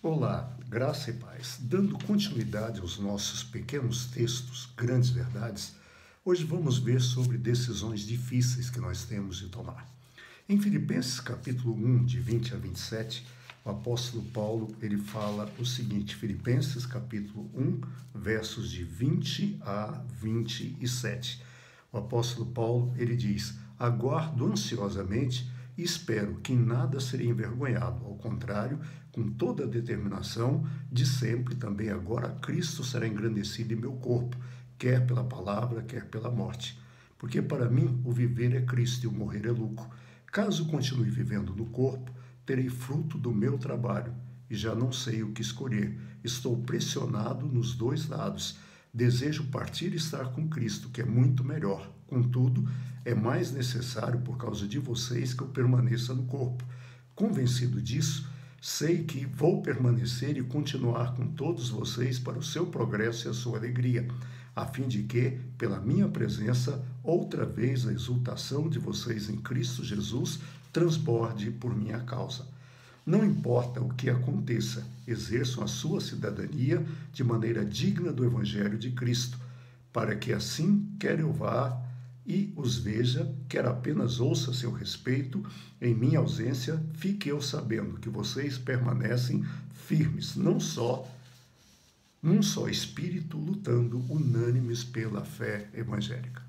Olá, graça e paz. Dando continuidade aos nossos pequenos textos, grandes verdades, hoje vamos ver sobre decisões difíceis que nós temos de tomar. Em Filipenses capítulo 1, de 20 a 27, o apóstolo Paulo ele fala o seguinte, Filipenses capítulo 1, versos de 20 a 27. O apóstolo Paulo ele diz, aguardo ansiosamente e espero que em nada serei envergonhado, ao contrário, com toda a determinação de sempre, também agora, Cristo será engrandecido em meu corpo, quer pela palavra, quer pela morte. Porque para mim o viver é Cristo e o morrer é lucro. Caso continue vivendo no corpo, terei fruto do meu trabalho, e já não sei o que escolher. Estou pressionado nos dois lados. Desejo partir e estar com Cristo, que é muito melhor. Contudo, é mais necessário, por causa de vocês, que eu permaneça no corpo. Convencido disso, sei que vou permanecer e continuar com todos vocês para o seu progresso e a sua alegria, a fim de que, pela minha presença, outra vez a exultação de vocês em Cristo Jesus transborde por minha causa. Não importa o que aconteça, exerçam a sua cidadania de maneira digna do Evangelho de Cristo, para que assim, quer eu vá e os veja, quer apenas ouça seu respeito, em minha ausência, fique eu sabendo que vocês permanecem firmes, num só espírito, lutando unânimes pela fé evangélica.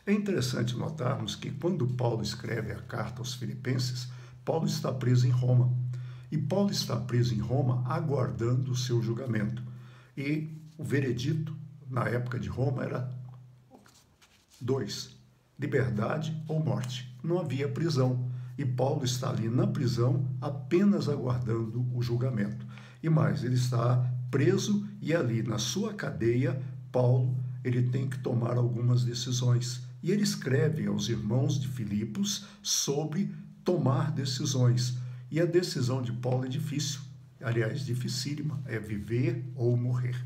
É interessante notarmos que quando Paulo escreve a carta aos Filipenses, Paulo está preso em Roma. E Paulo está preso em Roma aguardando o seu julgamento. E o veredito, na época de Roma, era 2, liberdade ou morte. Não havia prisão. E Paulo está ali na prisão apenas aguardando o julgamento. E mais, ele está preso e ali na sua cadeia, Paulo ele tem que tomar algumas decisões. E ele escreve aos irmãos de Filipos sobre tomar decisões. E a decisão de Paulo é difícil, aliás, dificílima, é viver ou morrer.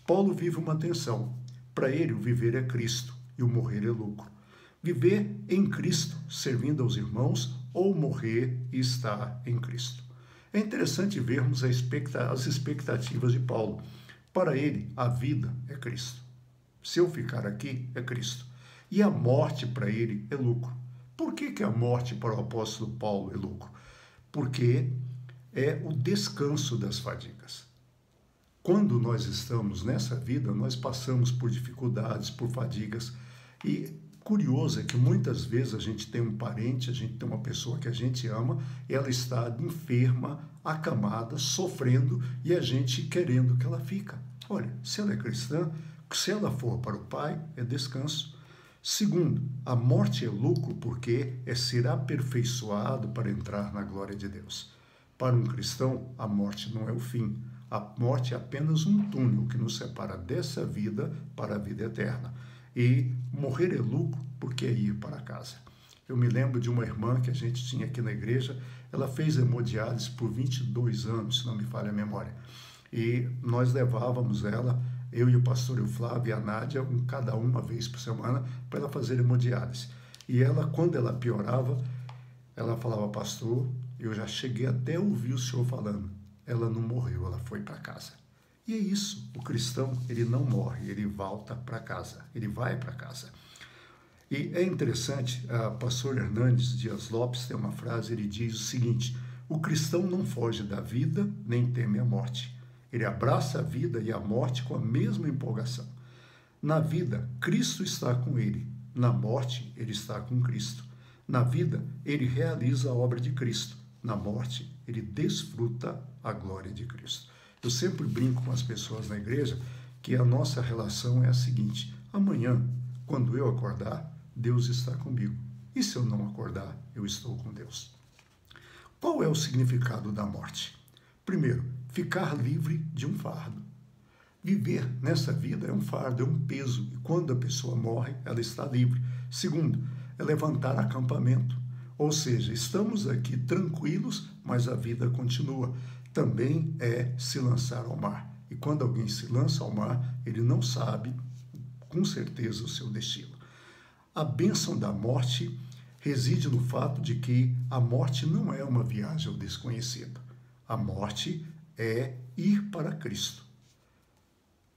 Paulo vive uma tensão. Para ele, o viver é Cristo e o morrer é lucro. Viver em Cristo, servindo aos irmãos, ou morrer e estar em Cristo. É interessante vermos as expectativas de Paulo. Para ele, a vida é Cristo. Se eu ficar aqui, é Cristo. E a morte para ele é lucro. Por que a morte para o apóstolo Paulo é lucro? Porque é o descanso das fadigas. Quando nós estamos nessa vida, nós passamos por dificuldades, por fadigas. E curioso é que muitas vezes a gente tem um parente, a gente tem uma pessoa que a gente ama, ela está enferma, acamada, sofrendo e a gente querendo que ela fica. Olha, se ela é cristã, se ela for para o Pai, é descanso. Segundo, a morte é lucro porque é ser aperfeiçoado para entrar na glória de Deus. Para um cristão, a morte não é o fim. A morte é apenas um túnel que nos separa dessa vida para a vida eterna. E morrer é lucro porque é ir para casa. Eu me lembro de uma irmã que a gente tinha aqui na igreja, ela fez hemodiálise por 22 anos, se não me falha a memória. E nós levávamos ela, eu e o pastor Flávio e a Nádia, cada uma vez por semana, para ela fazer hemodiálise. E ela, quando ela piorava, ela falava, pastor, eu já cheguei até a ouvir o senhor falando. Ela não morreu, ela foi para casa. E é isso, o cristão, ele não morre, ele volta para casa, ele vai para casa. E é interessante, o pastor Hernandes Dias Lopes tem uma frase, ele diz o seguinte, o cristão não foge da vida, nem teme a morte. Ele abraça a vida e a morte com a mesma empolgação. Na vida, Cristo está com ele. Na morte, ele está com Cristo. Na vida, ele realiza a obra de Cristo. Na morte, ele desfruta a glória de Cristo. Eu sempre brinco com as pessoas na igreja que a nossa relação é a seguinte, amanhã, quando eu acordar, Deus está comigo. E se eu não acordar, eu estou com Deus. Qual é o significado da morte? Primeiro, ficar livre de um fardo. Viver nessa vida é um fardo, é um peso, e quando a pessoa morre, ela está livre. Segundo, é levantar acampamento, ou seja, estamos aqui tranquilos, mas a vida continua. Também é se lançar ao mar, e quando alguém se lança ao mar, ele não sabe com certeza o seu destino. A bênção da morte reside no fato de que a morte não é uma viagem ao desconhecido. A morte é ir para Cristo.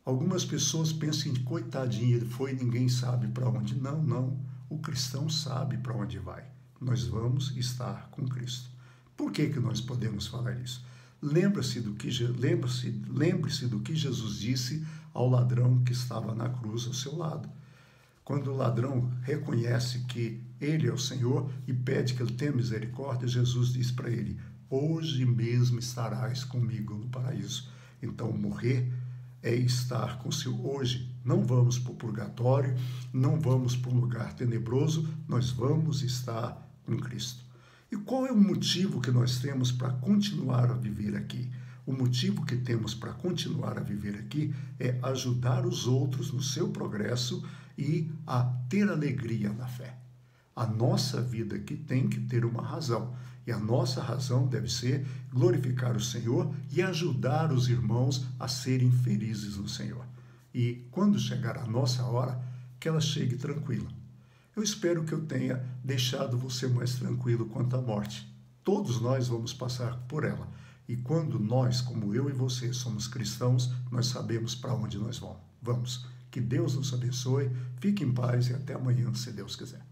Algumas pessoas pensam que, coitadinho, ele foi e ninguém sabe para onde. Não, não. O cristão sabe para onde vai. Nós vamos estar com Cristo. Por que nós podemos falar isso? Lembre-se do que Jesus disse ao ladrão que estava na cruz ao seu lado. Quando o ladrão reconhece que ele é o Senhor e pede que ele tenha misericórdia, Jesus diz para ele: hoje mesmo estarás comigo no paraíso. Então, morrer é estar com o Senhor hoje. Não vamos para o purgatório, não vamos para um lugar tenebroso, nós vamos estar com Cristo. E qual é o motivo que nós temos para continuar a viver aqui? O motivo que temos para continuar a viver aqui é ajudar os outros no seu progresso e a ter alegria na fé. A nossa vida aqui tem que ter uma razão. E a nossa razão deve ser glorificar o Senhor e ajudar os irmãos a serem felizes no Senhor. E quando chegar a nossa hora, que ela chegue tranquila. Eu espero que eu tenha deixado você mais tranquilo quanto à morte. Todos nós vamos passar por ela. E quando nós, como eu e você, somos cristãos, nós sabemos para onde nós vamos. Que Deus nos abençoe, fique em paz e até amanhã, se Deus quiser.